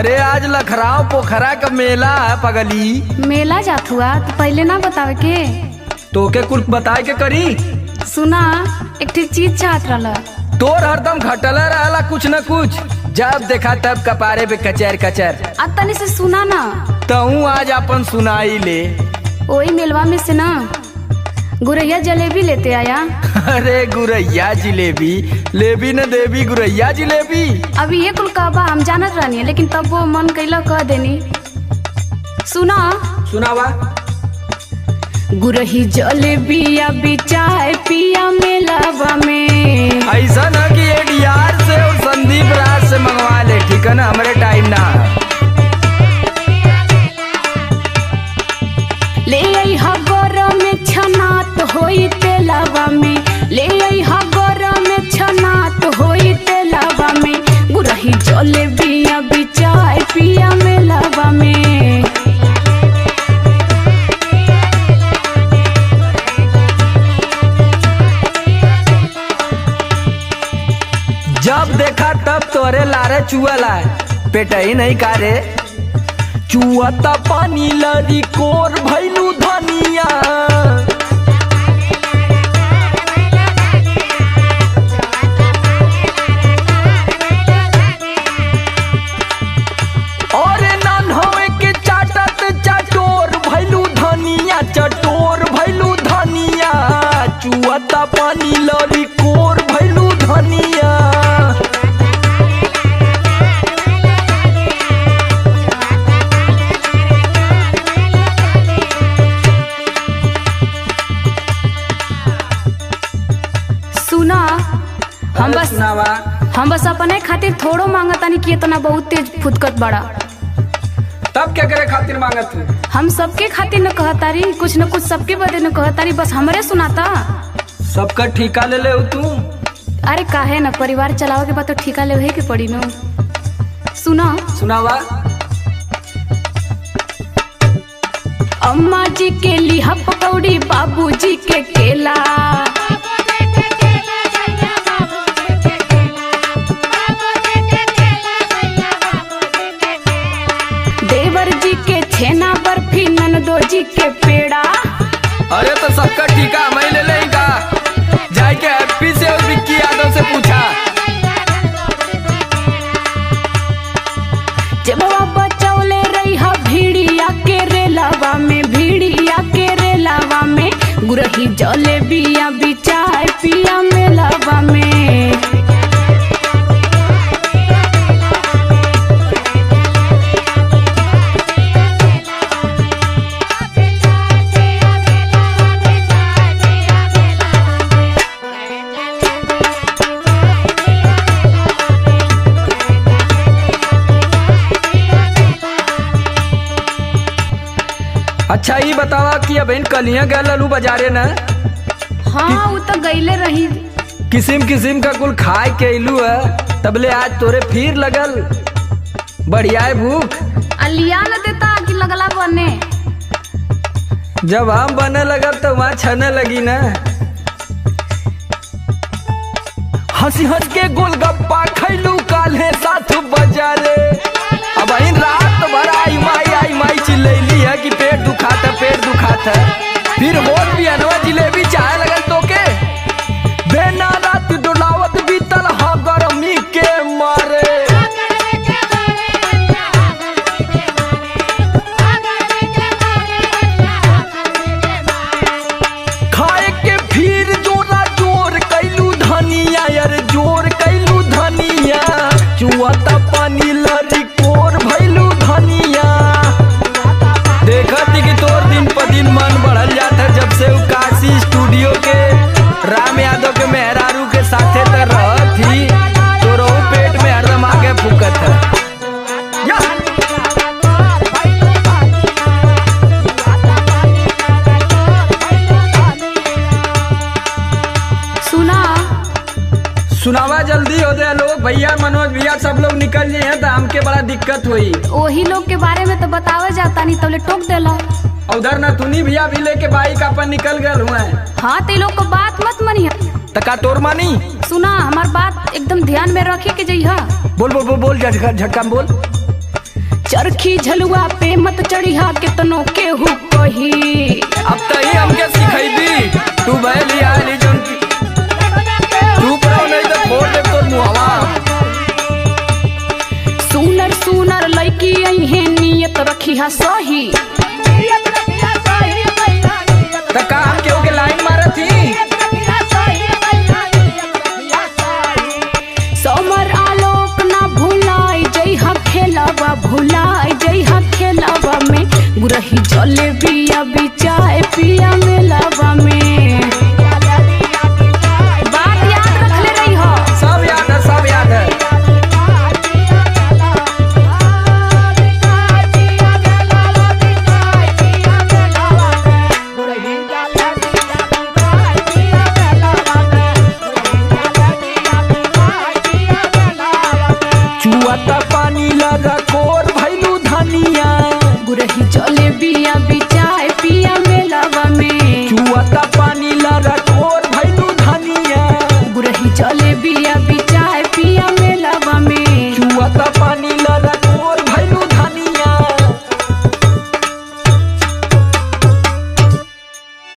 अरे आज लखराव पोखरा का मेला है पगली। मेला जात हुआ तो पहले ना बतावे के। तोके कुल बताए के करी। सुना एक ठीक चीज चाहत रहला। तोर हरदम घटला रहला कुछ न कुछ, जब देखा तब कपारे पे कचर कचर। अब तनी से सुना ना। तू आज अपन सुनाई ले। वही मेलवा में से ना गुरैया जलेबी लेते आया। अरे गुरैया जिलेबी लेबी न देवी, गुरैया जिलेबी। अभी ये कुल कहबा हम जानत रहनी है, लेकिन तब वो मन कैला कह देनी। सुना सुनावा। गुरही जलेबी अभी चाय पिया मेलावा में। ऐसा न कि एडीआर से और संदीप राज से मंगवा ले, ठीक है ना, हमारे टाइम ना। ले आई हा गरम में छनात होई तेलावा में, ले आई हा गरम में छनात होई तेलावा में। गुरही जलेबी अभी चाय पिया मेलावा में। जब देखा तब तोरे लारे चुअला, पेट ही नहीं कारे। चुअता पानी लरी कोर भैलू धनिया। और नन होए के चाटत चटोर भैलू धनिया, चटोर भैलू धनिया। चुअता पानी लरी कोर भैलू धनिया। हम बस अपने खातिर थोड़ो मांगतानी कि इतना बहुत तेज फुदकत बड़ा। तब क्या करे खातिर मांगत तू? हम सबके खातिर न कहतारी, कुछ न कुछ सबके बदे न कहतारी, बस हमरे सुनाता। सबका ठिका ले ले तू। अरे काहे न, परिवार चलावे के बाद तो ठिका ले के पड़ी न। सुना सुनावा। अम्मा जी के लिहा पकौड़ी, बाबू जी के केला। छेना बर्फी ननदो जी के पेड़ा। अरे तो सबका ठीका मैं ले लेगा। जाए के हैप्पी से और विक्की यादव से पूछा। जब बाबा चौले रही हा भीड़िया के रेलावा में, भीड़िया के रेलावा में। गुरही जलेबिया भी चाय पिया मेलावा में। अच्छा ये बतावा कि अब इन कलियां गए ललू बाजारे न? हाँ वो तो गईले रही। किसिम किसिम का कुल खाए के इलू है, तबले आज तोरे फिर लगल बढ़िया है भूख। अलिया न देता कि लगला बने। जब हम बने लगल तो वहाँ छने लगी न। हंसी हंस के गोलगप्पा खैलू काल्हे साथ बाजारे। अब इन रात भर आई माई चिल्लैली है कि पेट दुखाता पेट दुखाता। फिर होल भी अनवा जिलेबी चाहे लगल तोके। बेना रात डोलावत बीतल हाँ गरमी के मारे। खाए के फिर जोरा जोर कैलू धनिया, यार जोर कैलू धनिया। चुआता पानी लरी कोर भैलू धनिया। देखा थी कि तोर दिन पर दिन मन बढ़ल जाता जब से वो काशी स्टूडियो के राम यादव के मेहरारू के साथे तर रह थी। तो रो पेट में हरदम आगे फूकत है। सुनावा जल्दी हो जाए लोग, भैया मनोज भैया सब लोग निकल जाए हैं तो हमके बड़ा दिक्कत हुई। वही लोग के बारे में तो बतावे जाता नहीं, तो टोक देला। उधर न तुनी भैया भी लेके बाइक अपन निकल गए हुए। हाँ ते लोग को बात मत मनी। तका तोर मानी। सुना हमार बात एकदम ध्यान में रखे के जइहा। बोल बोल बोल बोल झटका झटका बोल। चरखी झलुआ पे मत चढ़िया कितनो केहू कही। अब तही हमके सिखैबी तू भैली आली जोन की तू परो नहीं तो फोड़ दे तोर मुहवा। सुनर सुनर लड़की अइहे नियत रखिया सही। त का हम केहू के लाइन मारत ही। समर आलोक ना भुलाई जइहा खेलावा, भुलाई जइहा खेलावा में गुरही जले बिया बिच